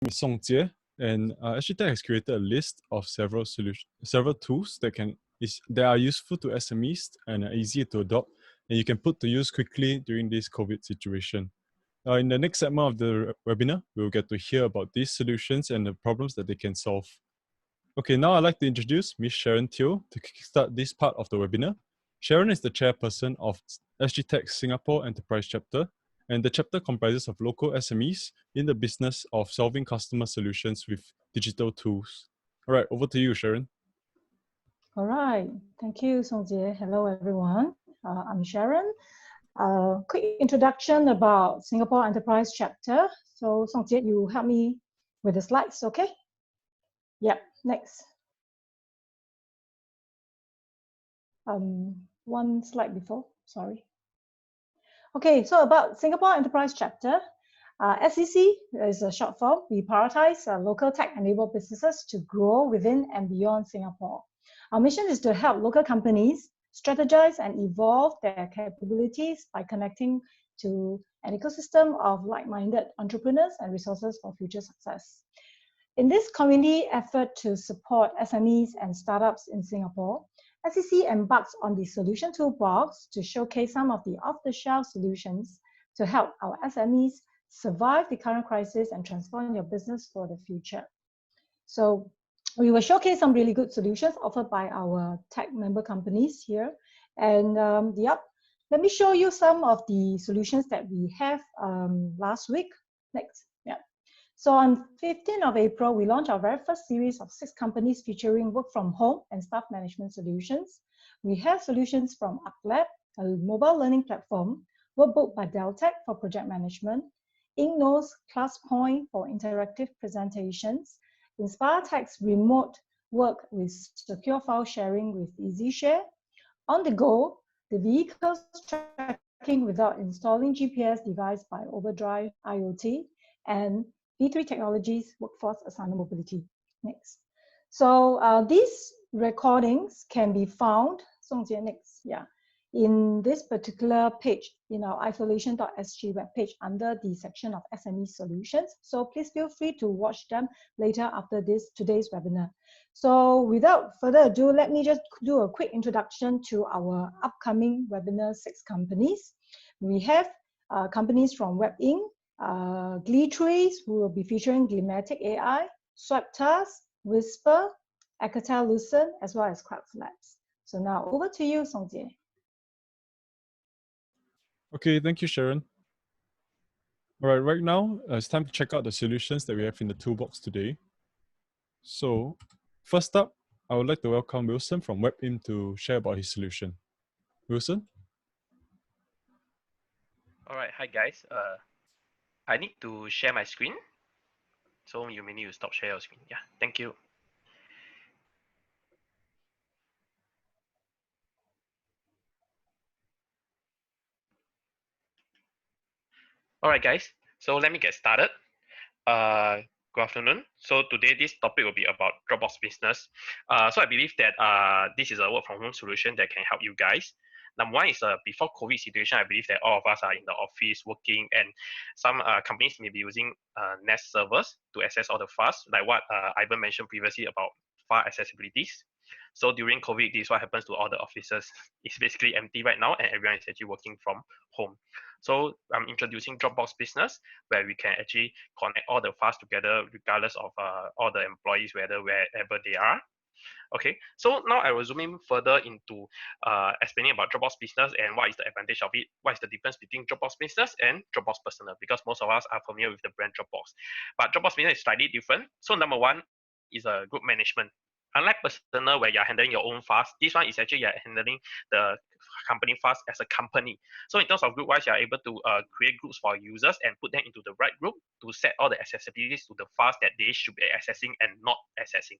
is Song Jie, and SGTech has created a list of several tools that are useful to SMEs and are easy to adopt, and you can put to use quickly during this COVID situation. In the next segment of the webinar, we'll get to hear about these solutions and the problems that they can solve. Okay, now I'd like to introduce Ms. Sharon Teo to kickstart this part of the webinar. Sharon is the chairperson of SGTech Singapore Enterprise Chapter, and the chapter comprises of local SMEs in the business of solving customer solutions with digital tools. All right, over to you, Sharon. All right, thank you, Song Jie. Hello, everyone. I'm Sharon. Quick introduction about Singapore Enterprise Chapter. So, Song Jie, you help me with the slides, okay? Yep, next. One slide before, sorry. Okay, so about Singapore Enterprise Chapter, SEC is a short form. We prioritize local tech-enabled businesses to grow within and beyond Singapore. Our mission is to help local companies strategize and evolve their capabilities by connecting to an ecosystem of like-minded entrepreneurs and resources for future success. In this community effort to support SMEs and startups in Singapore, SEC embarks on the Solution Toolbox to showcase some of the off-the-shelf solutions to help our SMEs survive the current crisis and transform your business for the future. So we will showcase some really good solutions offered by our tech member companies here. And let me show you some of the solutions that we have last week. Next. So on 15th of April, we launched our very first series of 6 companies featuring work from home and staff management solutions. We have solutions from UpLab, a mobile learning platform, Workbook by Deltec for project management, InkNose ClassPoint for interactive presentations, InspireTech's remote work with secure file sharing with EasyShare, On the Go, the vehicles tracking without installing GPS device by Overdrive IoT, and V3 Technologies Workforce Assignment Mobility. Next. So these recordings can be found, next, in this particular page, in our isolation.sg webpage under the section of SME Solutions. So please feel free to watch them later after today's webinar. So without further ado, let me just do a quick introduction to our upcoming webinar 6 companies. We have companies from WebInc, Gleetrees, who will be featuring Chromatic AI, SwipeTask, Whisper, Echonet Lucent, as well as Crowd Labs. So now over to you, Song Jie. Okay, thank you, Sharon. All right, right now, it's time to check out the solutions that we have in the toolbox today. So first up, I would like to welcome Wilson from WebInc to share about his solution. Wilson? All right, hi guys. I need to share my screen. So you may need to stop share your screen. Yeah, thank you. All right, guys. So let me get started. Good afternoon. So today this topic will be about Dropbox business. So I believe that this is a work from home solution that can help you guys. Number one is before COVID situation, I believe that all of us are in the office working, and some companies may be using Nest servers to access all the files, like what Ivan mentioned previously about file accessibilities. So during COVID, this is what happens to all the offices. It's basically empty right now, and everyone is actually working from home. So I'm introducing Dropbox Business, where we can actually connect all the files together, regardless of all the employees, wherever they are. Okay, so now I will zoom in further into explaining about Dropbox Business and what is the advantage of it, what is the difference between Dropbox Business and Dropbox Personal, because most of us are familiar with the brand Dropbox. But Dropbox Business is slightly different. So number one is a group management. Unlike Personal, where you're handling your own files, this one is actually you're handling the company files as a company. So in terms of group wise, you're able to create groups for users and put them into the right group to set all the accessibilities to the files that they should be accessing and not accessing.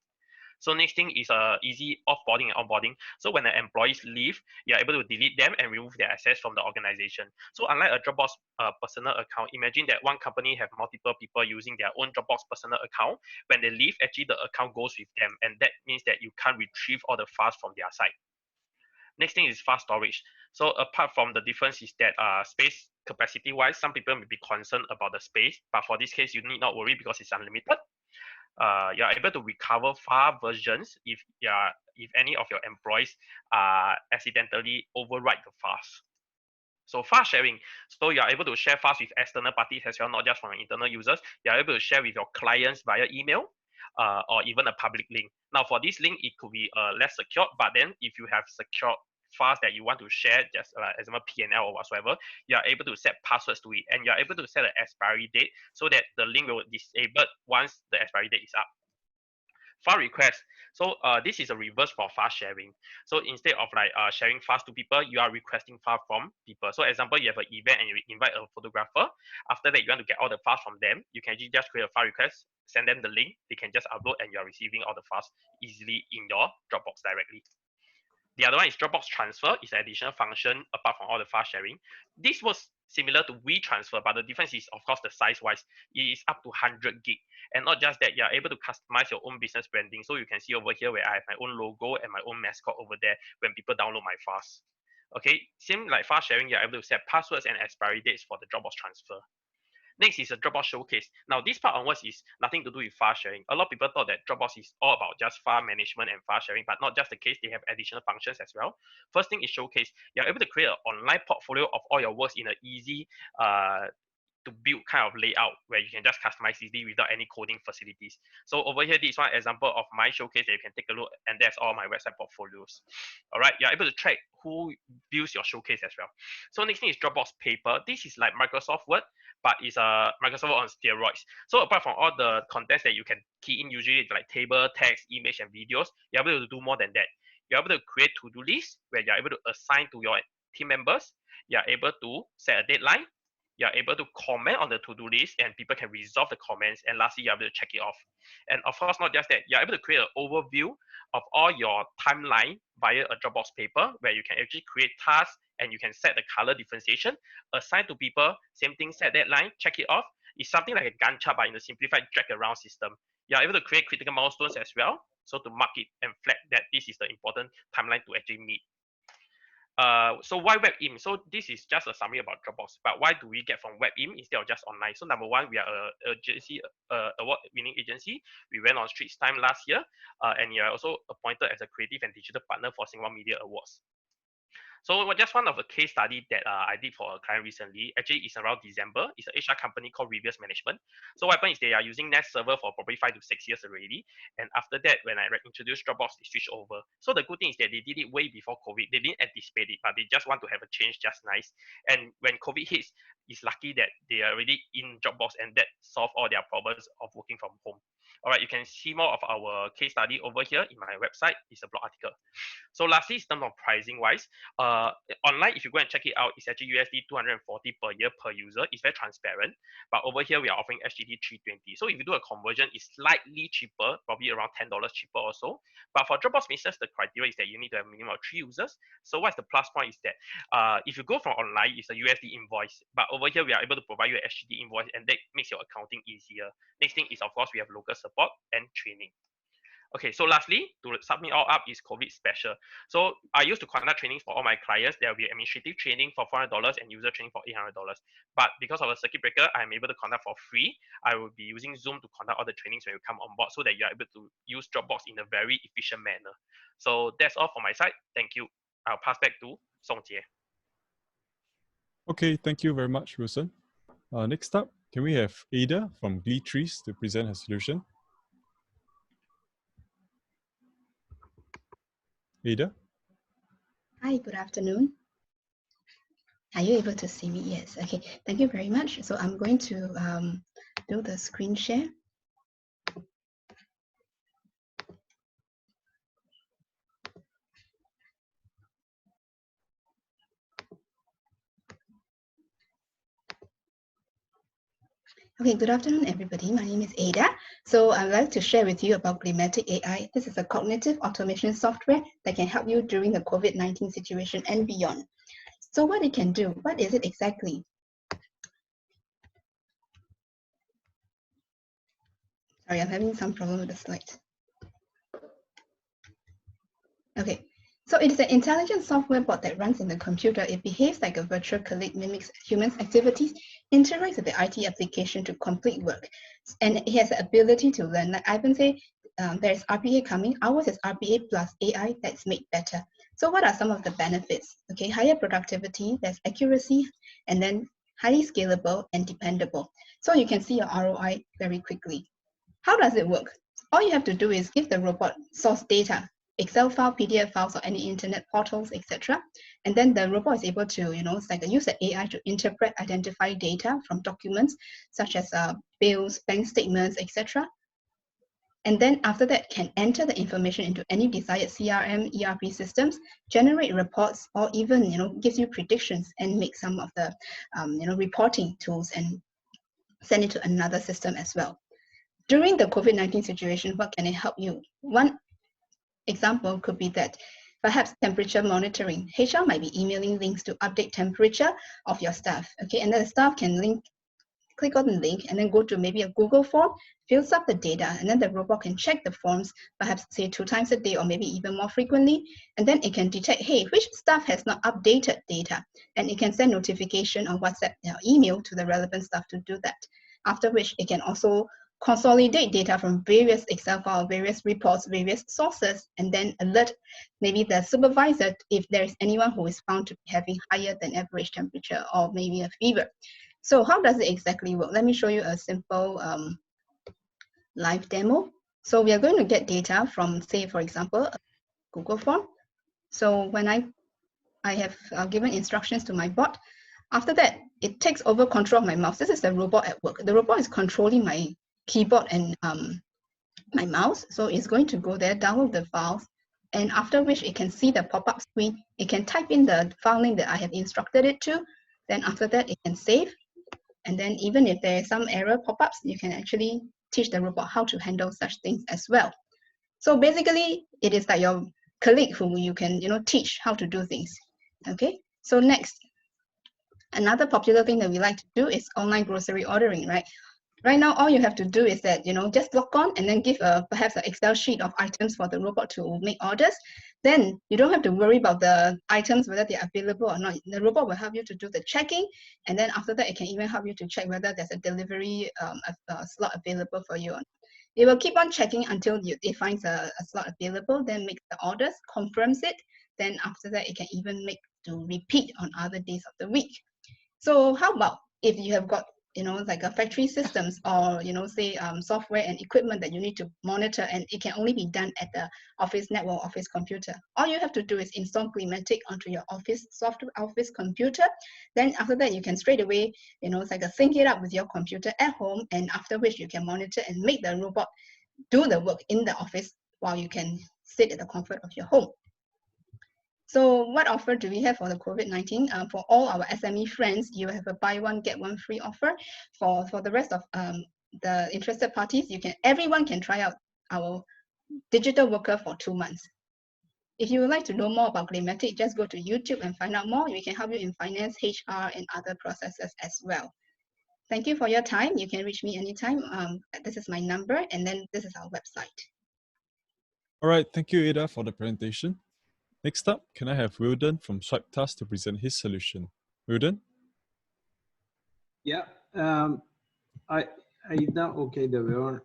So next thing is easy offboarding and onboarding. So when the employees leave, you're able to delete them and remove their access from the organization. So unlike a Dropbox personal account, imagine that one company have multiple people using their own Dropbox personal account. When they leave, actually the account goes with them, and that means that you can't retrieve all the files from their side. Next thing is fast storage. So apart from the difference is that space capacity-wise, some people may be concerned about the space, but for this case, you need not worry because it's unlimited. You are able to recover file versions if any of your employees accidentally overwrite the files. So file sharing, so you are able to share files with external parties as well, not just from internal users. You are able to share with your clients via email or even a public link. Now for this link, it could be less secure, but then if you have secure files that you want to share, just example P&L or whatsoever, you are able to set passwords to it, and you are able to set an expiry date so that the link will disable once the expiry date is up. File request. So this is a reverse for file sharing. So instead of like sharing files to people, you are requesting files from people. So example, you have an event and you invite a photographer. After that, you want to get all the files from them. You can just create a file request, send them the link. They can just upload, and you are receiving all the files easily in your Dropbox directly. The other one is Dropbox transfer. It's an additional function apart from all the file sharing. This was similar to WeTransfer, but the difference is, of course, the size-wise. It is up to 100 gig. And not just that, you're able to customize your own business branding. So you can see over here where I have my own logo and my own mascot over there when people download my files. Okay, same like file sharing, you're able to set passwords and expiry dates for the Dropbox transfer. Next is a Dropbox showcase. Now, this part onwards is nothing to do with file sharing. A lot of people thought that Dropbox is all about just file management and file sharing, but not just the case. They have additional functions as well. First thing is showcase. You're able to create an online portfolio of all your works in an easy to build kind of layout where you can just customize easily without any coding facilities. So over here, this is one example of my showcase that you can take a look, and that's all my website portfolios. All right, you're able to track who views your showcase as well. So next thing is Dropbox Paper. This is like Microsoft Word, but it's a Microsoft Word on steroids. So apart from all the contents that you can key in, usually like table, text, image, and videos, you're able to do more than that. You're able to create to-do lists where you're able to assign to your team members. You're able to set a deadline. You're able to comment on the to-do list, and people can resolve the comments. And lastly, you're able to check it off. And of course, not just that, you're able to create an overview of all your timeline via a Dropbox paper where you can actually create tasks and you can set the color differentiation, assign to people, same thing, set deadline, check it off. It's something like a Gantt chart, but in a simplified drag around system. You're able to create critical milestones as well, so to mark it and flag that this is the important timeline to actually meet. So why WebIM? So this is just a summary about Dropbox, but why do we get from WebIM instead of just online? So number one, we are a agency, award-winning agency. We went on Straits Time last year, and you are also appointed as a creative and digital partner for Singapore Media Awards. So just one of the case study that I did for a client recently, actually it's around December. It's an HR company called Reverse Management. So what happened is they are using Nest Server for probably 5 to 6 years already. And after that, when I introduced Dropbox, they switched over. So the good thing is that they did it way before COVID. They didn't anticipate it, but they just want to have a change just nice. And when COVID hits, it's lucky that they are already in Dropbox, and that solved all their problems of working from home. All right, you can see more of our case study over here in my website. It's a blog article. So lastly, in terms of pricing wise, online, if you go and check it out, it's actually USD 240 per year per user. It's very transparent. But over here, we are offering SGT 320. So if you do a conversion, it's slightly cheaper, probably around $10 cheaper or so. But for Dropbox business, the criteria is that you need to have a minimum of 3 users. So what's the plus point is that if you go from online, it's a USD invoice. But over here, we are able to provide you an SGT invoice, and that makes your accounting easier. Next thing is, of course, we have local support and training. Okay, so lastly, to sum it all up, is COVID special. So I used to conduct trainings for all my clients. There will be administrative training for $400 and user training for $800. But because of the circuit breaker, I'm able to conduct for free. I will be using Zoom to conduct all the trainings when you come on board, so that you're able to use Dropbox in a very efficient manner. So that's all from my side. Thank you. I'll pass back to Song Jie. Okay, thank you very much, Wilson. Next up, can we have Ada from Glee Trees to present her solution? Ada? Hi, good afternoon. Are you able to see me? Yes. Okay. Thank you very much. So I'm going to do the screen share. Okay, good afternoon, everybody. My name is Ada. So I'd like to share with you about Chromatic AI. This is a cognitive automation software that can help you during the COVID-19 situation and beyond. So what it can do, what is it exactly? Sorry, I'm having some problem with the slide. Okay, So it is an intelligent software bot that runs in the computer. It behaves like a virtual colleague, mimics humans' activities, interacts with the IT application to complete work. And it has the ability to learn. Like Ivan said, there's RPA coming. Ours is RPA plus AI that's made better. So what are some of the benefits? Okay, higher productivity, there's accuracy, and then highly scalable and dependable. So you can see your ROI very quickly. How does it work? All you have to do is give the robot source data, Excel file, PDF files, or any internet portals, etc. And then the robot is able to, it's like use the AI to interpret, identify data from documents such as bills, bank statements, etc. And then after that, can enter the information into any desired CRM, ERP systems, generate reports, or even, gives you predictions and make some of the, reporting tools and send it to another system as well. During the COVID-19 situation, what can it help you? One example could be that perhaps temperature monitoring. HR might be emailing links to update temperature of your staff, okay? And then the staff can click on the link and then go to maybe a Google form, fills up the data, and then the robot can check the forms, perhaps say 2 times a day or maybe even more frequently. And then it can detect, hey, which staff has not updated data? And it can send notification on WhatsApp or email to the relevant staff to do that. After which it can also consolidate data from various Excel files, various reports, various sources, and then alert maybe the supervisor if there is anyone who is found to be having higher than average temperature or maybe a fever. So how does it exactly work? Let me show you a simple live demo. So we are going to get data from, say, for example, a Google form. So when I have given instructions to my bot, after that, it takes over control of my mouse. This is the robot at work. The robot is controlling my keyboard and my mouse. So it's going to go there, download the files, and after which it can see the pop-up screen. It can type in the file name that I have instructed it to. Then after that, it can save. And then even if there is some error pop-ups, you can actually teach the robot how to handle such things as well. So basically, it is like your colleague who you can teach how to do things. Okay. So next, another popular thing that we like to do is online grocery ordering, right? Right now, all you have to do is that, just log on and then give perhaps an Excel sheet of items for the robot to make orders. Then you don't have to worry about the items, whether they're available or not. The robot will help you to do the checking. And then after that, it can even help you to check whether there's a delivery slot available for you. It will keep on checking until it finds a slot available, then makes the orders, confirms it. Then after that, it can even make to repeat on other days of the week. So how about if you have got like a factory systems or, say software and equipment that you need to monitor, and it can only be done at the office network, office computer. All you have to do is install Chromatic onto your office software, office computer. Then after that, you can straight away, it's like sync it up with your computer at home, and after which you can monitor and make the robot do the work in the office while you can sit at the comfort of your home. So what offer do we have for the COVID-19? For all our SME friends, you have a buy one, get one free offer. For the rest of the interested parties, everyone can try out our digital worker for 2 months. If you would like to know more about Chromatic, just go to YouTube and find out more. We can help you in finance, HR, and other processes as well. Thank you for your time. You can reach me anytime. This is my number, and then this is our website. All right, thank you, Ada, for the presentation. Next up, can I have Wilden from WhiteToxic to present his solution? Wilden? Yeah, okay, there we are.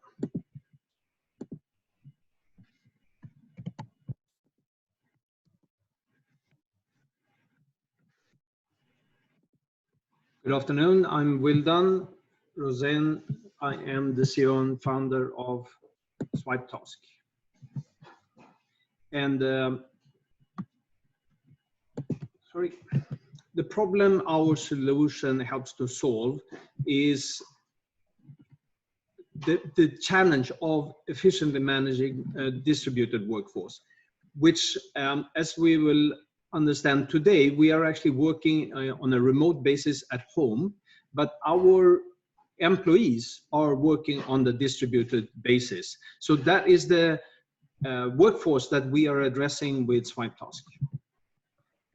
Good afternoon, I'm Wilden Rosen. I am the CEO and founder of WhiteToxic. And the problem our solution helps to solve is the challenge of efficiently managing a distributed workforce, which, as we will understand today, we are actually working on a remote basis at home, but our employees are working on the distributed basis. So that is the workforce that we are addressing with WhiteToxic.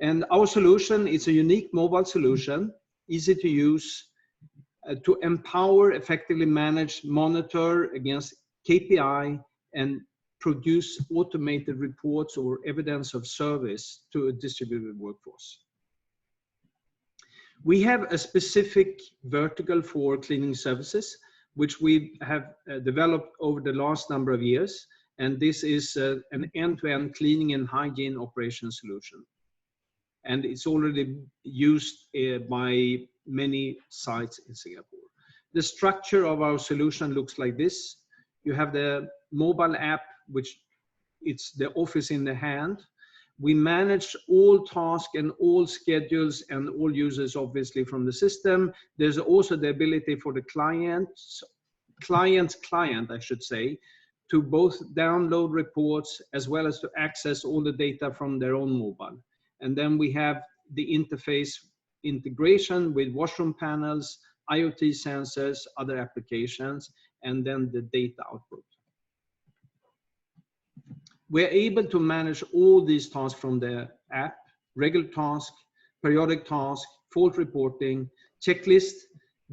And our solution is a unique mobile solution, easy to use, to empower, effectively manage, monitor against KPI and produce automated reports or evidence of service to a distributed workforce. We have a specific vertical for cleaning services, which we have developed over the last number of years. And this is an end-to-end cleaning and hygiene operation solution. And it's already used by many sites in Singapore. The structure of our solution looks like this. You have the mobile app, which it's the office in the hand. We manage all tasks and all schedules and all users, obviously, from the system. There's also the ability for the client's client, I should say, to both download reports as well as to access all the data from their own mobile. And then we have the interface integration with washroom panels, IoT sensors, other applications, and then the data output. We're able to manage all these tasks from the app: regular task, periodic task, fault reporting, checklist,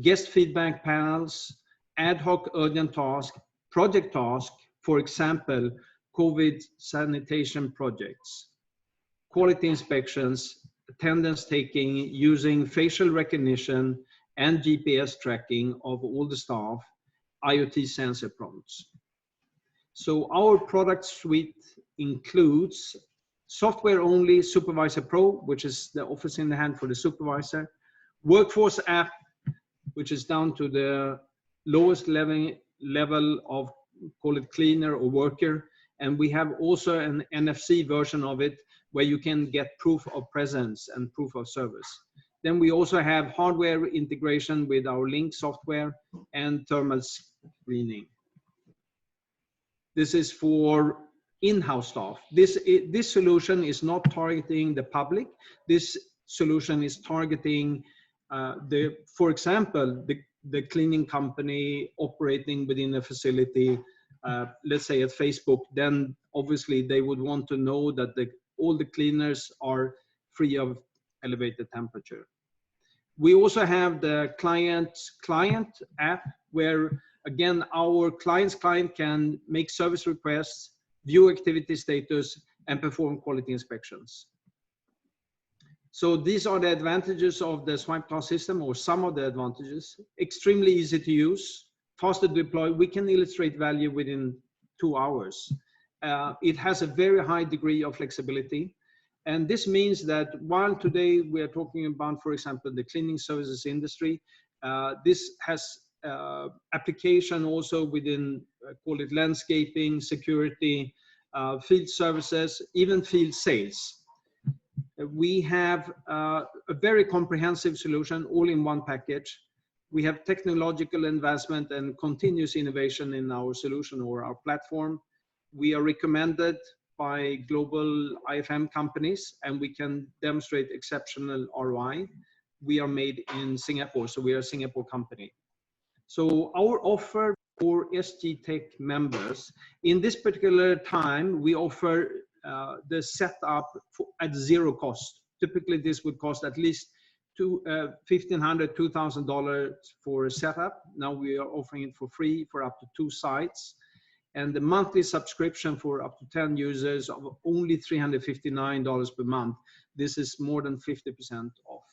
guest feedback panels, ad hoc urgent task, project task, for example, COVID sanitation projects, quality inspections, attendance taking using facial recognition and GPS tracking of all the staff, IoT sensor prompts. So our product suite includes software only Supervisor Pro, which is the office in the hand for the supervisor, workforce app, which is down to the lowest level of, call it cleaner or worker. And we have also an NFC version of it where you can get proof of presence and proof of service. Then we also have hardware integration with our Link software and thermal screening. This is for in-house staff. This solution is not targeting the public. This solution is targeting for example, the cleaning company operating within a facility, let's say at Facebook. Then obviously they would want to know that all the cleaners are free of elevated temperature. We also have the client app where, again, our client's client can make service requests, view activity status, and perform quality inspections. So these are the advantages of the SwipeTask system, or some of the advantages. Extremely easy to use, fast to deploy. We can illustrate value within 2 hours. It has a very high degree of flexibility. And this means that while today we are talking about, for example, the cleaning services industry, this has application also within, call it landscaping, security, field services, even field sales. We have a very comprehensive solution all in one package. We have technological advancement and continuous innovation in our solution or our platform. We are recommended by global IFM companies, and we can demonstrate exceptional ROI. We are made in Singapore, so we are a Singapore company. So our offer for SGTech members, in this particular time, we offer the setup at zero cost. Typically, this would cost at least $1,500, $2,000 for a setup. Now we are offering it for free for up to 2 sites. And the monthly subscription for up to 10 users of only $359 per month. This is more than 50% off.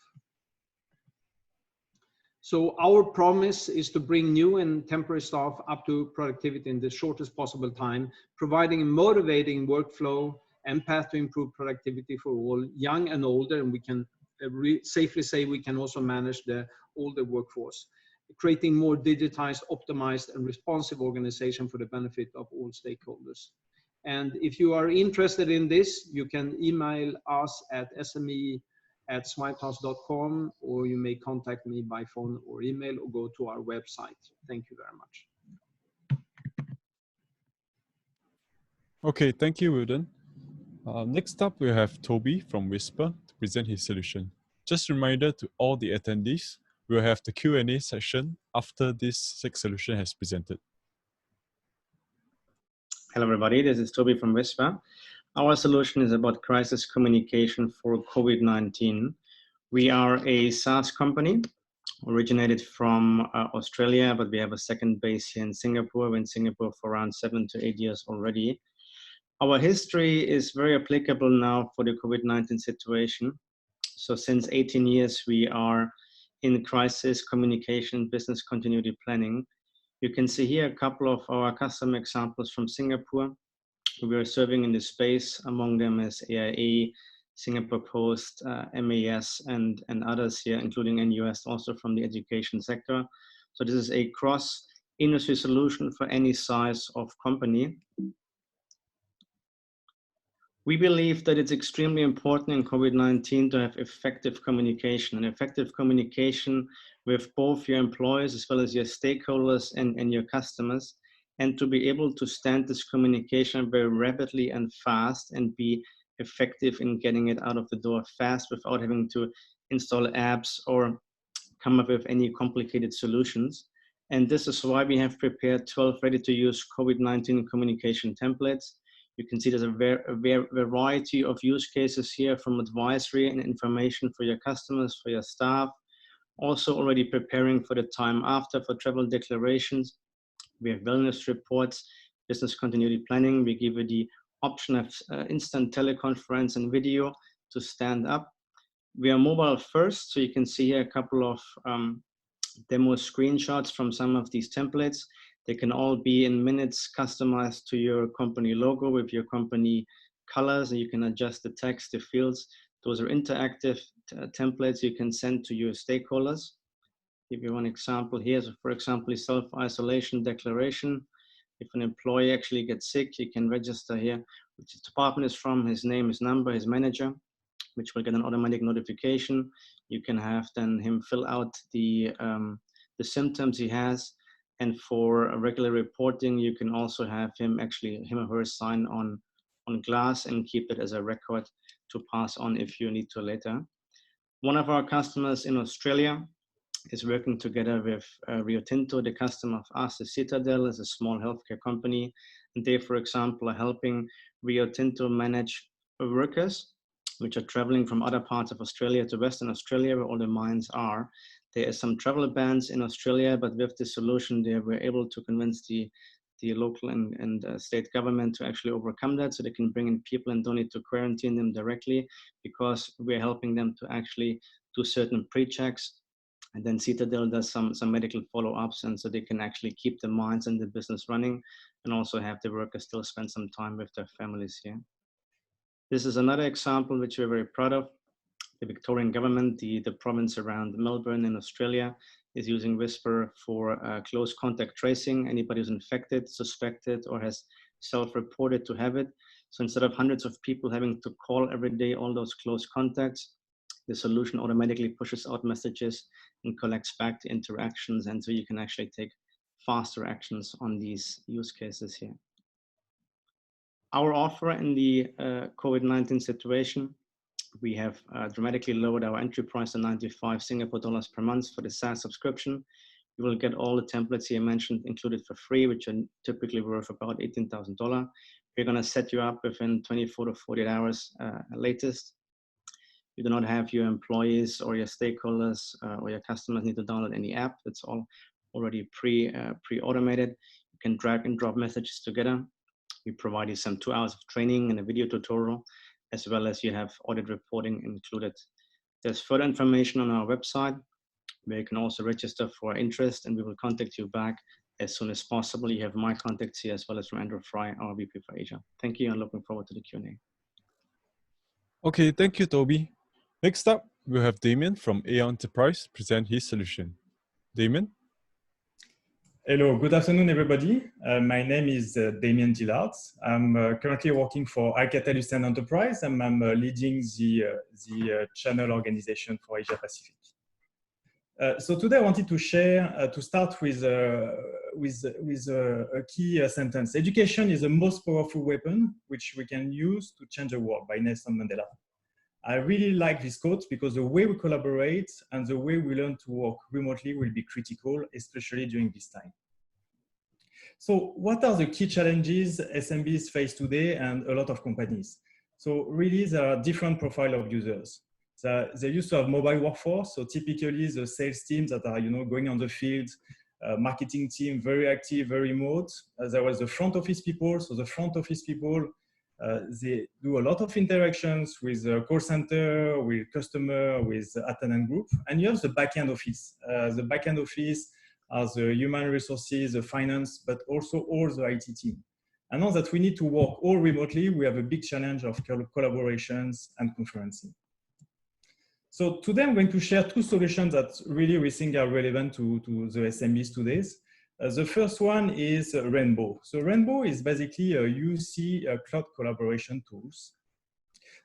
So our promise is to bring new and temporary staff up to productivity in the shortest possible time, providing a motivating workflow and path to improve productivity for all, young and older, and we can safely say we can also manage the older workforce, creating more digitized, optimized, and responsive organization for the benefit of all stakeholders. And if you are interested in this, you can email us at sme@swipetask.com, or you may contact me by phone or email, or go to our website. Thank you very much. Okay, thank you, Wilden. Next up, we have Toby from Whisper to present his solution. Just a reminder to all the attendees, we'll have the Q&A session after this solution has presented. Hello, everybody. This is Toby from Whisper. Our solution is about crisis communication for COVID-19. We are a SaaS company, originated from Australia, but we have a second base here in Singapore. We're in Singapore for around 7 to 8 years already. Our history is very applicable now for the COVID-19 situation. So since 18 years, we are in crisis communication, business continuity planning. You can see here a couple of our customer examples from Singapore. We are serving in this space, among them is AIA, Singapore Post, MAS, and others here, including NUS, also from the education sector. So this is a cross-industry solution for any size of company. We believe that it's extremely important in COVID-19 to have effective communication, and effective communication with both your employees as well as your stakeholders and your customers, and to be able to stand this communication very rapidly and fast and be effective in getting it out of the door fast without having to install apps or come up with any complicated solutions. And this is why we have prepared 12 ready-to-use COVID-19 communication templates. You can see there's a variety of use cases here, from advisory and information for your customers, for your staff, also already preparing for the time after, for travel declarations. We have wellness reports, business continuity planning. We give you the option of instant teleconference and video to stand up. We are mobile first, so you can see here a couple of demo screenshots from some of these templates. They can all be in minutes customized to your company logo with your company colors, and you can adjust the text, the fields. Those are interactive templates you can send to your stakeholders. Give you one example here. So for example, self-isolation declaration. If an employee actually gets sick, you can register here which department is from, his name, his number, his manager, which will get an automatic notification. You can have then him fill out the symptoms he has. And for regular reporting, you can also have him or her sign on glass and keep it as a record to pass on if you need to later. One of our customers in Australia is working together with Rio Tinto. The customer of us is Citadel, is a small healthcare company. And they, for example, are helping Rio Tinto manage workers which are traveling from other parts of Australia to Western Australia, where all the mines are. There are some travel bans in Australia, but with this solution, they were able to convince the local and state government to actually overcome that, so they can bring in people and don't need to quarantine them directly, because we're helping them to actually do certain pre-checks. And then Citadel does some medical follow-ups, and so they can actually keep the mines and the business running, and also have the workers still spend some time with their families here. This is another example which we're very proud of. The Victorian government, the province around Melbourne in Australia, is using Whisper for close contact tracing. Anybody who's infected, suspected, or has self-reported to have it. So instead of hundreds of people having to call every day all those close contacts, the solution automatically pushes out messages and collects back the interactions. And so you can actually take faster actions on these use cases here. Our offer in the COVID-19 situation, we have dramatically lowered our entry price to 95 Singapore dollars per month for the SaaS subscription. You will get all the templates here mentioned included for free, which are typically worth about $18,000. We're going to set you up within 24 to 48 hours latest. You do not have your employees or your stakeholders or your customers need to download any app. It's all already pre-automated. You can drag and drop messages together. We provide you some 2 hours of training and a video tutorial, as well as you have audit reporting included. There's further information on our website where you can also register for interest, and we will contact you back as soon as possible. You have my contacts here, as well as from Andrew Fry, our VP for Asia. Thank you, and looking forward to the Q&A. Okay, thank you, Toby. Next up, we'll have Damien from AI Enterprise present his solution. Damien? Hello, good afternoon, everybody. My name is Damien Gillard. I'm currently working for Alcatel Enterprise, and I'm leading the channel organization for Asia Pacific. So today I wanted to share, to start with a key sentence. Education is the most powerful weapon which we can use to change the world, by Nelson Mandela. I really like this quote because the way we collaborate and the way we learn to work remotely will be critical, especially during this time. So what are the key challenges SMBs face today and a lot of companies? So really there are different profile of users. So they used to have mobile workforce, so typically the sales teams that are going on the field, marketing team, very active, very remote. There was the front office people, so the front office people They do a lot of interactions with the call center, with customer, with attendant group, and you have the backend office. The backend office are the human resources, the finance, but also all the IT team. And now that we need to work all remotely, we have a big challenge of collaborations and conferencing. So today I'm going to share two solutions that really we think are relevant to the SMEs today. The first one is Rainbow. So Rainbow is basically a UC cloud collaboration tools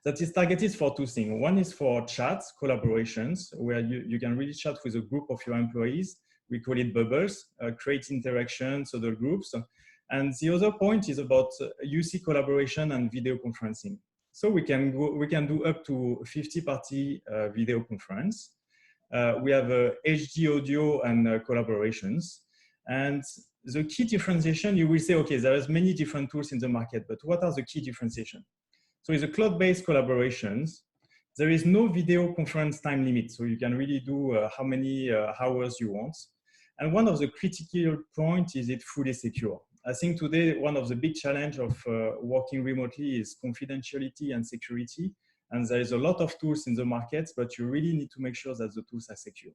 that is targeted for two things. One is for chat collaborations, where you can really chat with a group of your employees. We call it bubbles, create interactions, other groups. And the other point is about UC collaboration and video conferencing. So we can do up to 50-party video conference. We have HD audio and collaborations. And the key differentiation, you will say, okay, there's many different tools in the market, but what are the key differentiation? So it's a cloud-based collaborations. There is no video conference time limit, so you can really do how many hours you want. And one of the critical points is it fully secure. I think today, one of the big challenge of working remotely is confidentiality and security. And there is a lot of tools in the market, but you really need to make sure that the tools are secure.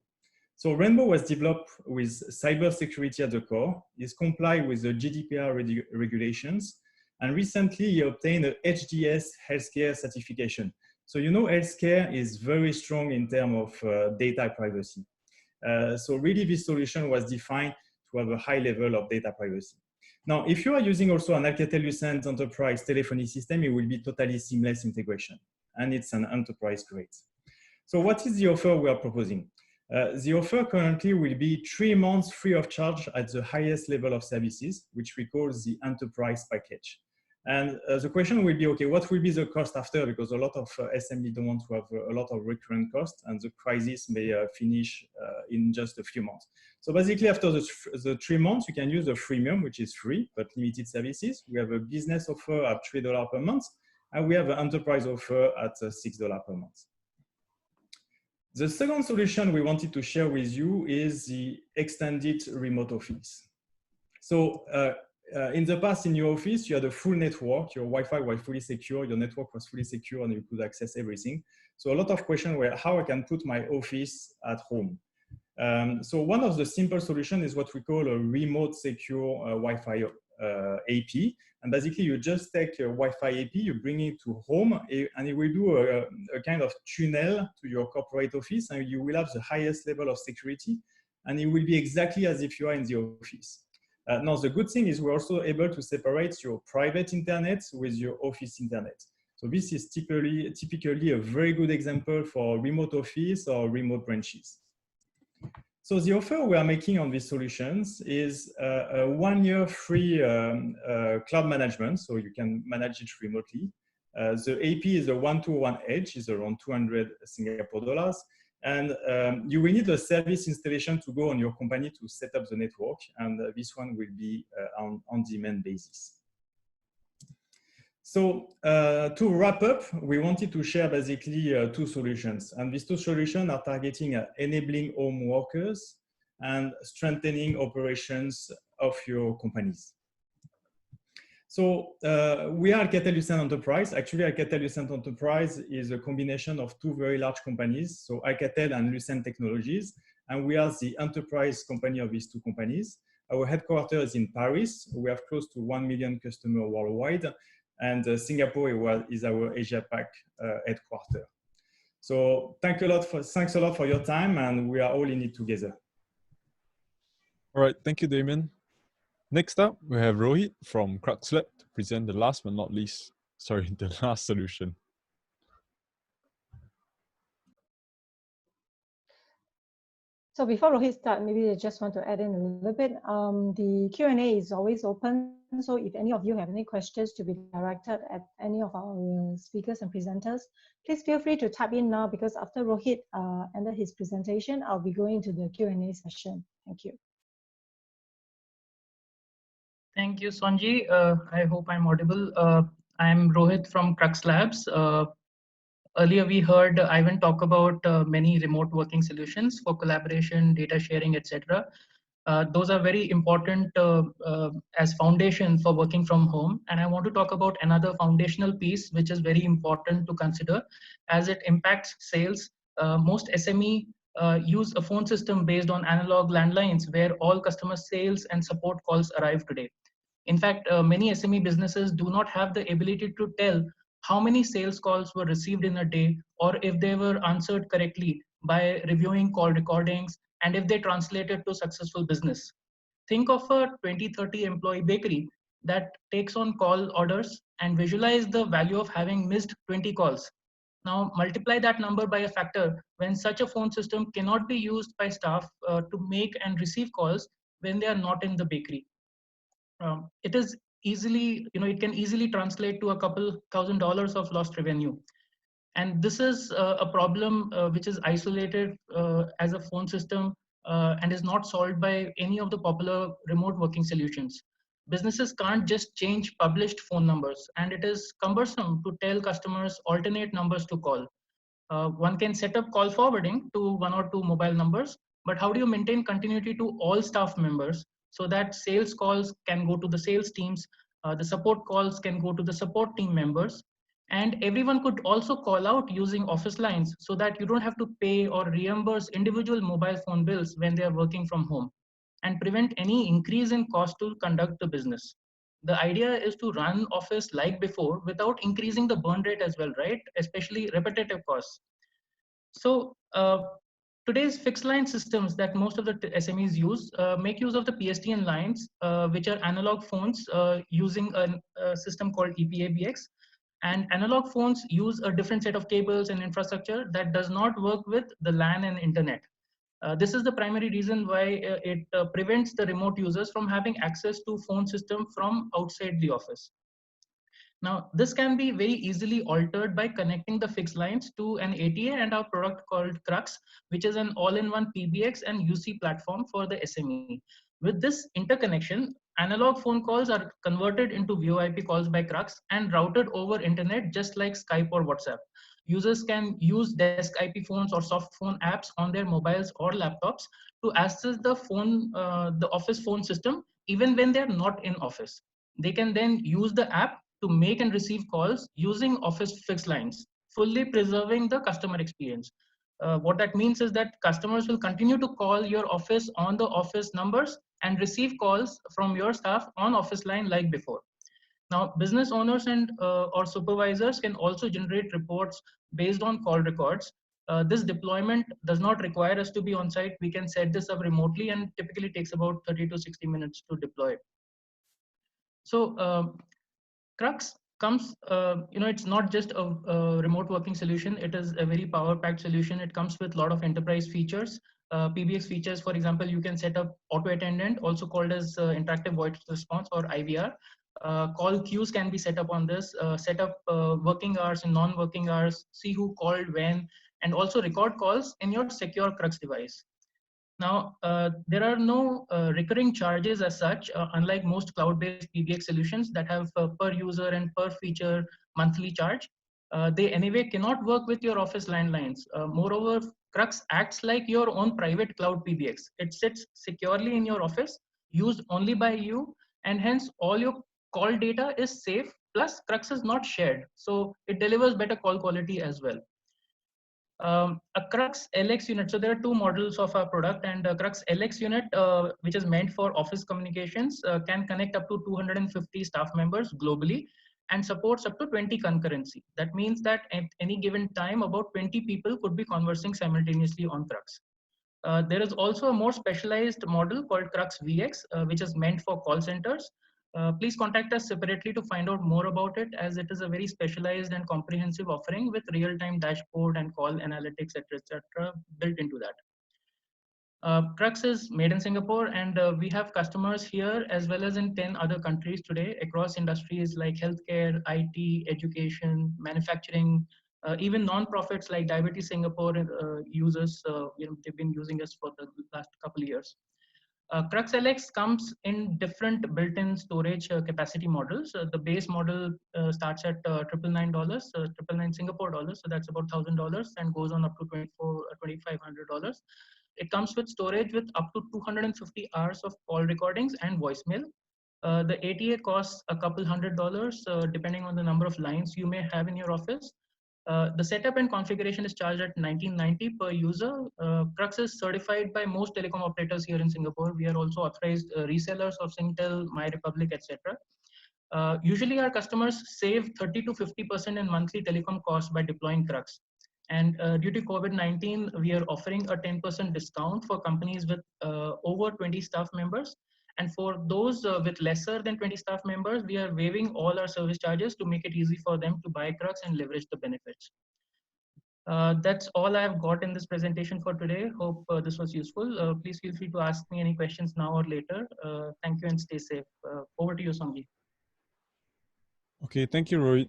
So Rainbow was developed with cybersecurity at the core. It's complied with the GDPR regulations. And recently, he obtained a HDS healthcare certification. So you know, healthcare is very strong in terms of data privacy. So really, this solution was defined to have a high level of data privacy. Now, if you are using also an Alcatel-Lucent enterprise telephony system, it will be totally seamless integration. And it's an enterprise grade. So what is the offer we are proposing? The offer currently will be 3 months free of charge at the highest level of services, which we call the enterprise package. And the question will be, okay, what will be the cost after? Because a lot of SME don't want to have a lot of recurrent costs, and the crisis may finish in just a few months. So basically, after the 3 months, you can use the freemium, which is free, but limited services. We have a business offer at $3 per month, and we have an enterprise offer at $6 per month. The second solution we wanted to share with you is the extended remote office. So in the past, in your office, you had a full network, your Wi-Fi was fully secure, your network was fully secure, and you could access everything. So a lot of questions were how I can put my office at home. So one of the simple solutions is what we call a remote secure Wi-Fi AP. And basically, you just take a Wi-Fi AP, you bring it to home, and it will do a kind of tunnel to your corporate office, and you will have the highest level of security, and it will be exactly as if you are in the office. Now, the good thing is we're also able to separate your private internet with your office internet. So this is typically a very good example for remote office or remote branches. So the offer we are making on these solutions is a 1 year free cloud management, so you can manage it remotely. The AP is a 1-to-1 edge, is around 200 Singapore dollars. And you will need a service installation to go on your company to set up the network. And this one will be on demand basis. So to wrap up, we wanted to share basically two solutions. And these two solutions are targeting enabling home workers and strengthening operations of your companies. So we are Alcatel-Lucent Enterprise. Actually, Alcatel-Lucent Enterprise is a combination of two very large companies, so Alcatel and Lucent Technologies, and we are the enterprise company of these two companies. Our headquarters is in Paris. We have close to 1 million customers worldwide, and Singapore is our Asia-Pac headquarters. So thanks a lot for your time, and we are all in it together. All right, thank you, Damien. Next up, we have Rohit from Cruxlab to present the last solution. So before Rohit starts, maybe I just want to add in a little bit. The Q&A is always open. So if any of you have any questions to be directed at any of our speakers and presenters, please feel free to type in now, because after Rohit ended his presentation, I'll be going to the Q&A session. Thank you. Thank you, Sonji. I hope I'm audible. I'm Rohit from Crux Labs. Earlier, we heard Ivan talk about many remote working solutions for collaboration, data sharing, etc. Those are very important as foundation for working from home. And I want to talk about another foundational piece, which is very important to consider as it impacts sales. Most SME use a phone system based on analog landlines where all customer sales and support calls arrive today. In fact, many SME businesses do not have the ability to tell how many sales calls were received in a day, or if they were answered correctly by reviewing call recordings, and if they translated to successful business. Think of a 20-30 employee bakery that takes on call orders and visualize the value of having missed 20 calls. Now multiply that number by a factor when such a phone system cannot be used by staff to make and receive calls when they are not in the bakery. It is easily, it can easily translate to a couple $1,000s of lost revenue. And this is a problem which is isolated as a phone system and is not solved by any of the popular remote working solutions. Businesses can't just change published phone numbers, and it is cumbersome to tell customers alternate numbers to call. One can set up call forwarding to one or two mobile numbers, but how do you maintain continuity to all staff members so that sales calls can go to the sales teams, the support calls can go to the support team members, and everyone could also call out using office lines so that you don't have to pay or reimburse individual mobile phone bills when they are working from home, and prevent any increase in cost to conduct the business. The idea is to run office like before without increasing the burn rate as well, right? Especially repetitive costs. So today's fixed line systems that most of the SMEs use make use of the PSTN lines, which are analog phones using a system called EPABX. And analog phones use a different set of cables and infrastructure that does not work with the LAN and internet. This is the primary reason why it prevents the remote users from having access to phone system from outside the office. Now, this can be very easily altered by connecting the fixed lines to an ATA and our product called Crux, which is an all-in-one PBX and UC platform for the SME. With this interconnection, analog phone calls are converted into VoIP calls by Crux and routed over internet just like Skype or WhatsApp. Users can use desk IP phones or soft phone apps on their mobiles or laptops to access the the office phone system even when they're not in office. They can then use the app to make and receive calls using office fixed lines, fully preserving the customer experience. What that means is that customers will continue to call your office on the office numbers and receive calls from your staff on office line like before. Now, business owners and or supervisors can also generate reports based on call records. This deployment does not require us to be on site. We can set this up remotely and typically takes about 30 to 60 minutes to deploy. So Crux comes, it's not just a remote working solution. It is a very power-packed solution. It comes with a lot of enterprise features. PBX features, for example, you can set up auto attendant, also called as interactive voice response or IVR. Call queues can be set up on this, set up working hours and non-working hours, see who called when, and also record calls in your secure Crux device. Now, there are no recurring charges as such, unlike most cloud-based PBX solutions that have per user and per feature monthly charge. They anyway cannot work with your office landlines. Moreover, Crux acts like your own private cloud PBX. It sits securely in your office, used only by you, and hence all your call data is safe, plus Crux is not shared. So it delivers better call quality as well. A Crux LX unit. So there are two models of our product, and a Crux LX unit, which is meant for office communications, can connect up to 250 staff members globally and supports up to 20 concurrency. That means that at any given time, about 20 people could be conversing simultaneously on Crux. There is also a more specialized model called Crux VX, which is meant for call centers. Please contact us separately to find out more about it, as it is a very specialized and comprehensive offering with real-time dashboard and call analytics, etc., built into that. Crux is made in Singapore, and we have customers here as well as in 10 other countries today across industries like healthcare, IT, education, manufacturing, even non-profits like Diabetes Singapore users. They've been using us for the last couple of years. Crux LX comes in different built-in storage capacity models. The base model starts at $999, $999 Singapore dollars, so that's about $1,000, and goes on up to $2,500. It comes with storage with up to 250 hours of call recordings and voicemail. The ATA costs a couple $100 depending on the number of lines you may have in your office. The setup and configuration is charged at $19.90 per user. Crux is certified by most telecom operators here in Singapore. We are also authorized resellers of Singtel, MyRepublic, etc. Usually our customers save 30 to 50% in monthly telecom costs by deploying Crux. And due to COVID-19, we are offering a 10% discount for companies with over 20 staff members. And for those with lesser than 20 staff members, we are waiving all our service charges to make it easy for them to buy Crux and leverage the benefits. That's all I've got in this presentation for today. Hope this was useful. Please feel free to ask me any questions now or later. Thank you and stay safe. Over to you, Songji. Okay, thank you, Rohit.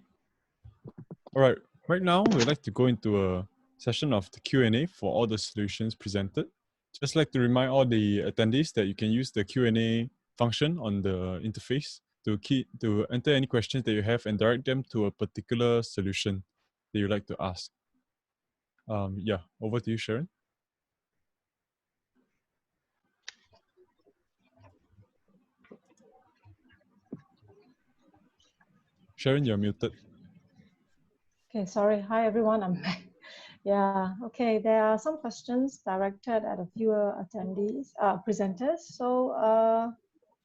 All right, right now we'd like to go into a session of the Q&A for all the solutions presented. Just like to remind all the attendees that you can use the Q&A function on the interface to enter any questions that you have and direct them to a particular solution that you'd like to ask. Yeah, over to you, Sharon. Sharon, you're muted. Okay, sorry. Hi, everyone. I'm back. Yeah, okay. There are some questions directed at a few attendees, presenters. So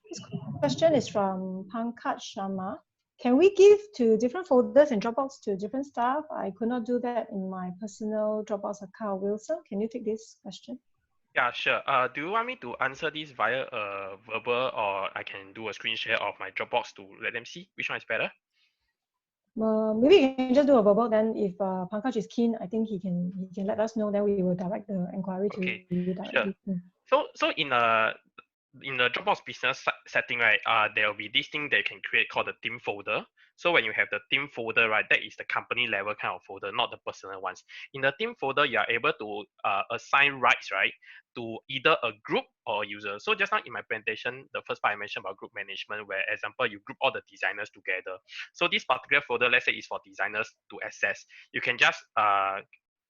this question is from Pankaj Sharma. Can we give to different folders in Dropbox to different staff? I could not do that in my personal Dropbox account. Wilson, can you take this question? Yeah, sure. Do you want me to answer this via verbal, or I can do a screen share of my Dropbox to let them see? Which one is better? Maybe you can just do a verbal. Then, if Pankaj is keen, I think he can let us know. Then we will direct the inquiry to you directly. Sure. So in the Dropbox business setting, right, there will be this thing that you can create called the team folder. So when you have the team folder, right, that is the company level kind of folder, not the personal ones. In the team folder, you are able to assign rights, right, to either a group or a user. So just now in my presentation, the first part I mentioned about group management, where example, you group all the designers together. So this particular folder, let's say, is for designers to access. You can just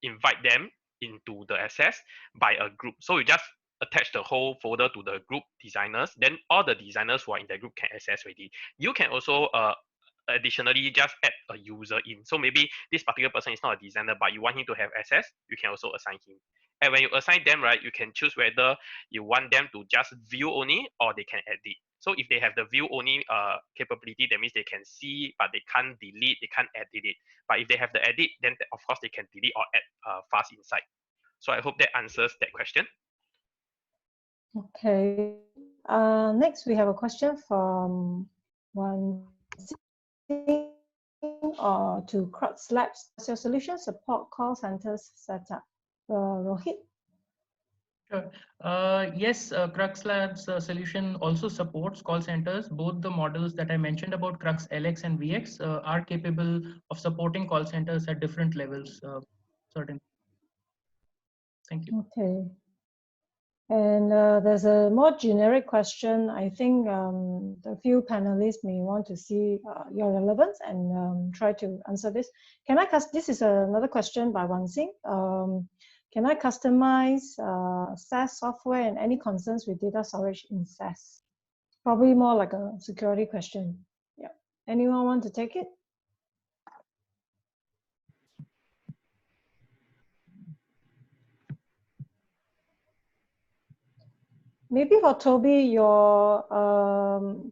invite them into the access by a group. So you just attach the whole folder to the group designers, then all the designers who are in the group can access already. You can also additionally just add a user in. So maybe this particular person is not a designer, but you want him to have access, you can also assign him. And when you assign them, right, you can choose whether you want them to just view only or they can edit. So if they have the view only capability, that means they can see, but they can't delete, they can't edit it. But if they have the edit, then of course they can delete or add fast inside. So I hope that answers that question. Okay. Next, we have a question from one to Crux Labs. Does your solution support call centers setup? Rohit? Sure. Yes, Crux Labs solution also supports call centers. Both the models that I mentioned about Crux LX and VX are capable of supporting call centers at different levels. Certainly. Thank you. Okay. And there's a more generic question. I think the few panelists may want to see your relevance and try to answer this. This is another question by Wan Sing. Can I customize SaaS software and any concerns with data storage in SaaS? Probably more like a security question. Yeah. Anyone want to take it? Maybe for Toby, your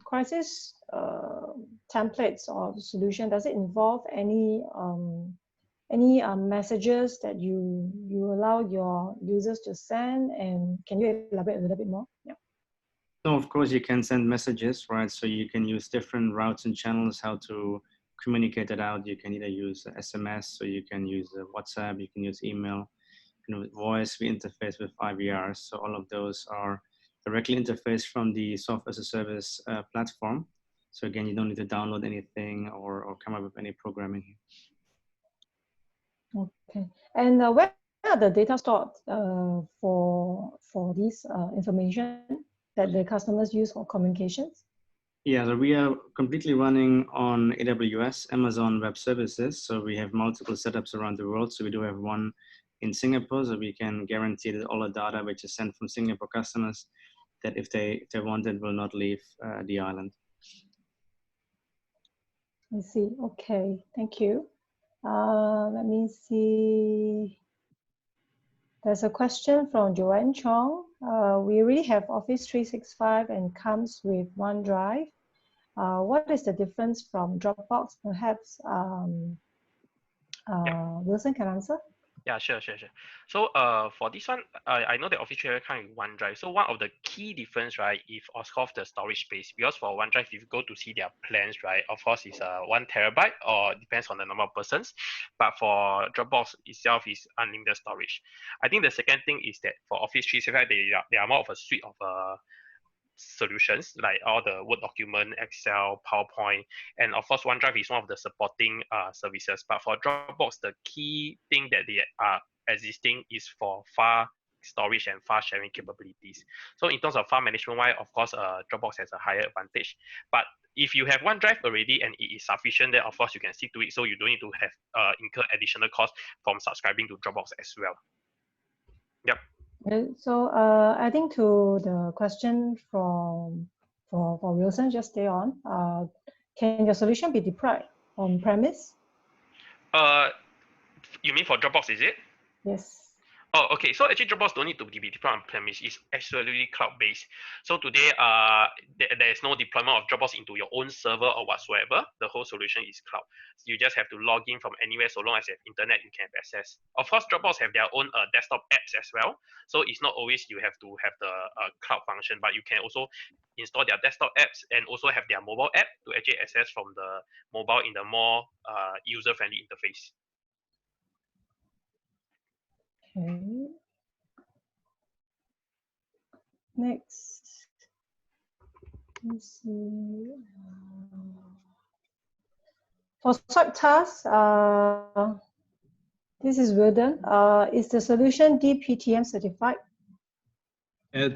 crisis templates or solution, does it involve any messages that you allow your users to send? And can you elaborate a little bit more? Yeah. So of course you can send messages, right? So you can use different routes and channels how to communicate it out. You can either use SMS, so you can use WhatsApp, you can use email, with voice. We interface with IVRs. So all of those are directly interfaced from the software as a service platform. So again, you don't need to download anything or come up with any programming here. Okay. And where are the data stored for this information that the customers use for communications? Yeah, so we are completely running on AWS, Amazon Web Services. So we have multiple setups around the world. So we do have one in Singapore, so we can guarantee that all the data which is sent from Singapore customers, that if they want it, will not leave the island. I see. Okay, thank you. Let me see. There's a question from Joanne Chong. We already have Office 365 and comes with OneDrive. What is the difference from Dropbox? Perhaps Wilson can answer. Yeah, sure. So for this one, I know that Office 365 comes with OneDrive. So one of the key difference, right, is of course the storage space. Because for OneDrive, if you go to see their plans, right, of course it's 1 terabyte or depends on the number of persons. But for Dropbox itself is unlimited storage. I think the second thing is that for Office 365, they are more of a suite of solutions like all the Word document, Excel, PowerPoint, and of course OneDrive is one of the supporting services. But for Dropbox, the key thing that they are existing is for file storage and file sharing capabilities. So in terms of file management wise, of course Dropbox has a higher advantage. But if you have OneDrive already and it is sufficient, then of course you can stick to it, so you don't need to have incur additional cost from subscribing to Dropbox as well. Yep. So adding to the question for Wilson, just stay on. Can your solution be deployed on premise? You mean for Dropbox, is it? Yes. Oh, okay. So actually, Dropbox don't need to be deployed on premise. It's absolutely cloud-based. So today, there is no deployment of Dropbox into your own server or whatsoever. The whole solution is cloud. So you just have to log in from anywhere. So long as you have internet, you can have access. Of course, Dropbox have their own desktop apps as well. So it's not always you have to have the cloud function, but you can also install their desktop apps and also have their mobile app to actually access from the mobile in the more user-friendly interface. Okay. Next, let's see. For swipe tasks, this is Wilden. Is the solution DPTM certified?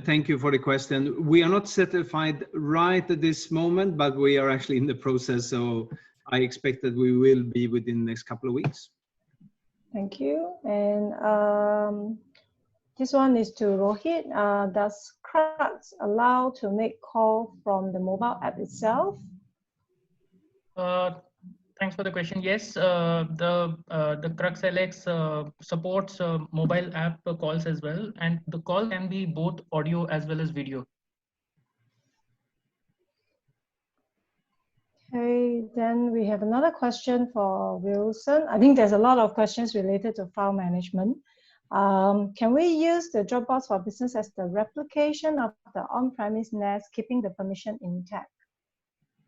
Thank you for the question. We are not certified right at this moment, but we are actually in the process. So I expect that we will be within the next couple of weeks. Thank you. And this one is to Rohit. Does Crux allow to make call from the mobile app itself? Thanks for the question. Yes, the Crux LX supports mobile app calls as well, and the call can be both audio as well as video. Okay, then we have another question for Wilson. I think there's a lot of questions related to file management. Can we use the Dropbox for Business as the replication of the on-premise NAS, keeping the permission intact?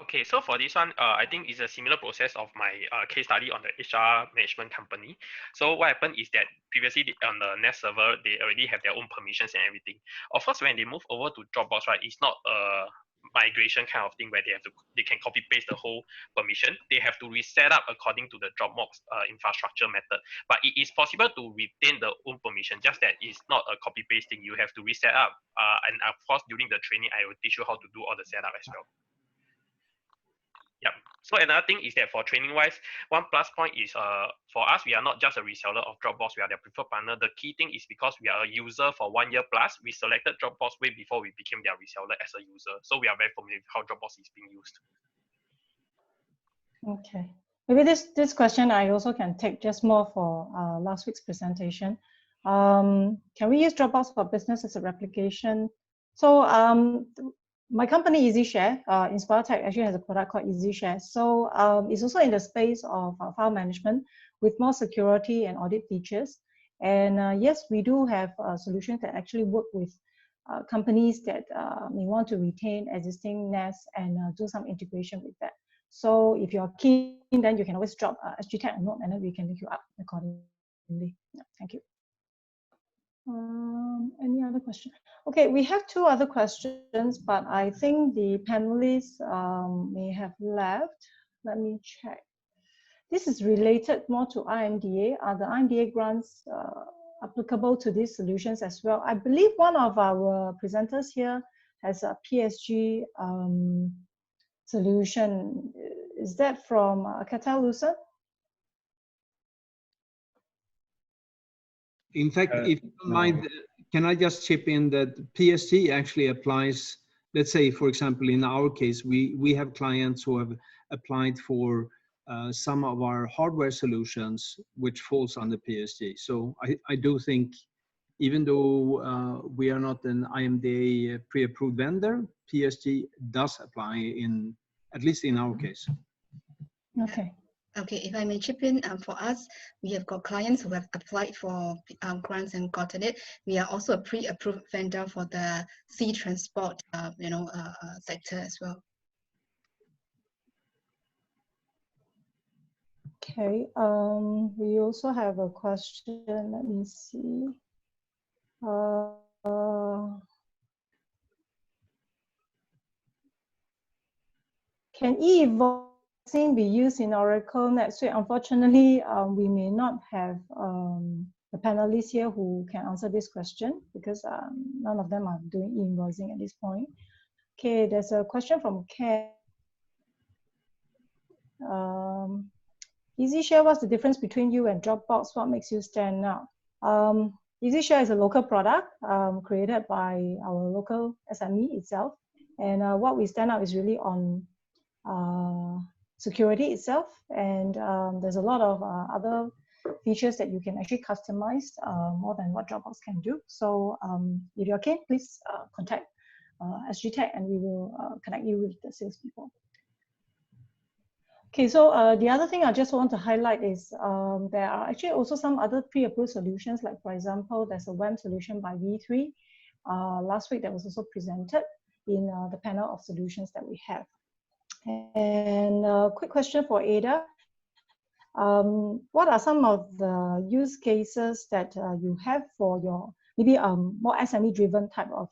Okay, so for this one, I think it's a similar process of my case study on the HR management company. So what happened is that previously on the NAS server, they already have their own permissions and everything. Of course, when they move over to Dropbox, right, it's not a migration kind of thing where they can copy paste the whole permission. They have to reset up according to the Dropbox infrastructure method. But it is possible to retain the own permission, just that it's not a copy paste thing. You have to reset up. And of course, during the training, I will teach you how to do all the setup as well. Yep. So another thing is that for training wise, one plus point is for us, we are not just a reseller of Dropbox, we are their preferred partner. The key thing is because we are a user for 1 year plus, we selected Dropbox way before we became their reseller as a user. So we are very familiar with how Dropbox is being used. Okay. Maybe this question I also can take just more for last week's presentation. Can we use Dropbox for Business as a replication? So my company EasyShare, InspireTech actually has a product called EasyShare. So it's also in the space of file management with more security and audit features. And yes, we do have solutions that actually work with companies that may want to retain existing NAS and do some integration with that. So if you're keen, then you can always drop SGTech a note and then we can link you up accordingly. Yeah, thank you. Any other question? Okay, we have 2 other questions, but I think the panelists may have left. Let me check. This is related more to IMDA. Are the IMDA grants applicable to these solutions as well? I believe one of our presenters here has a PSG solution. Is that from Catalusa? In fact, if you don't mind, can I just chip in that PSG actually applies, let's say, for example, in our case, we have clients who have applied for some of our hardware solutions, which falls under PSG. So I do think, even though we are not an IMDA pre-approved vendor, PSG does apply in, at least in our case. Okay. Okay, if I may chip in, for us, we have got clients who have applied for grants and gotten it. We are also a pre-approved vendor for the sea transport, sector as well. Okay. We also have a question. Let me see. Can e-invoicing be used in Oracle NetSuite? Unfortunately, we may not have the panelists here who can answer this question because none of them are doing e-invoicing at this point. Okay, there's a question from Ken. EasyShare, what's the difference between you and Dropbox? What makes you stand out? EasyShare is a local product created by our local SME itself. And what we stand out is really on security itself. And there's a lot of other features that you can actually customize more than what Dropbox can do. So if you're keen, please contact SGTech and we will connect you with the salespeople. Okay, so the other thing I just want to highlight is there are actually also some other pre-approved solutions, like for example, there's a WAM solution by V3. Last week that was also presented in the panel of solutions that we have. And a quick question for Ada. What are some of the use cases that you have for your, maybe more SME-driven type of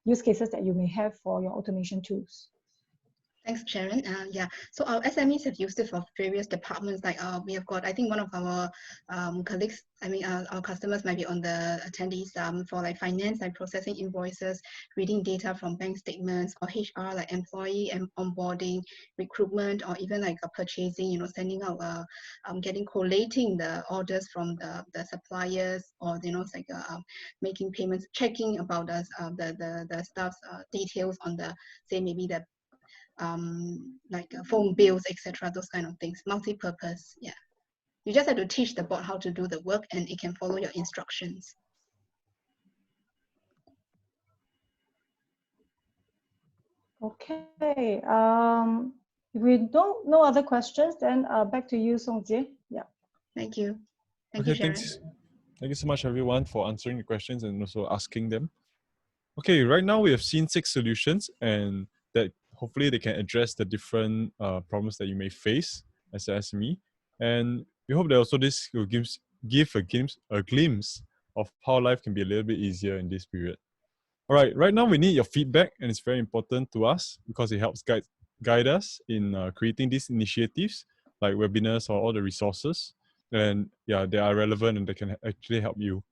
use cases that you may have for your automation tools? Thanks, Sharon. Yeah, so our SMEs have used it for various departments. Like we have got, I think one of our colleagues, our customers might be on the attendees for like finance, like processing invoices, reading data from bank statements, or HR, like employee and onboarding, recruitment, or even like purchasing, sending out, collating the orders from the suppliers, or, it's like making payments, checking about the staff's details on the, say, maybe the phone bills, etc., those kind of things, multi-purpose. Yeah, you just have to teach the bot how to do the work and it can follow your instructions. Okay, if we don't, no other questions, then back to you, Songjie. Yeah. Thank you. Thank Okay, you, Sharon. thanks. Thank you so much, everyone, for answering the questions and also asking them. Okay, right now we have seen 6 solutions, and that hopefully they can address the different problems that you may face as an SME. And we hope that also this will give a glimpse of how life can be a little bit easier in this period. All right now we need your feedback, and it's very important to us because it helps guide us in creating these initiatives like webinars or all the resources. And yeah, they are relevant and they can actually help you.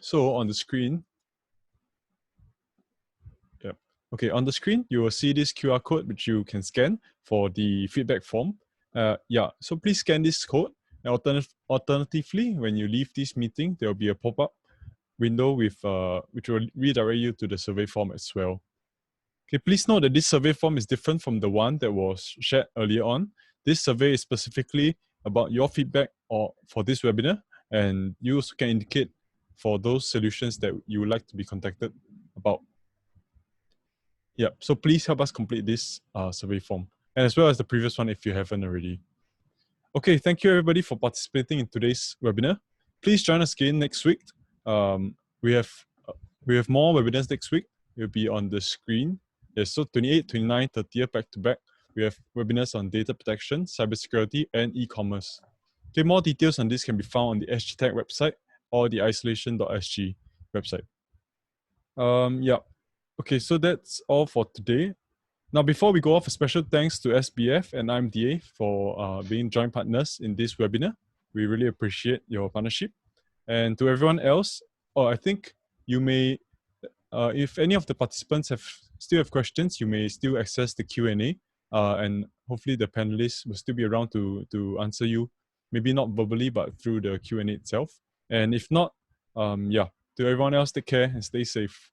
So on the screen, okay, on the screen, you will see this QR code which you can scan for the feedback form. So please scan this code. Alternatively, when you leave this meeting, there will be a pop-up window with which will redirect you to the survey form as well. Okay, please note that this survey form is different from the one that was shared earlier on. This survey is specifically about your feedback for this webinar, and you also can indicate for those solutions that you would like to be contacted about. Yeah, so please help us complete this survey form, and as well as the previous one if you haven't already. Okay, thank you everybody for participating in today's webinar. Please join us again next week. We have more webinars next week. It will be on the screen. Yes, so 28, 29, 30th back to back. We have webinars on data protection, cybersecurity, and e-commerce. Okay, more details on this can be found on the SGTech website or the isolation.sg website. Okay, so that's all for today. Now, before we go off, a special thanks to SBF and IMDA for being joint partners in this webinar. We really appreciate your partnership. And to everyone else, I think you may, if any of the participants still have questions, you may still access the Q&A, and hopefully the panelists will still be around to answer you, maybe not verbally, but through the Q&A itself. And if not, Yeah, to everyone else, take care and stay safe.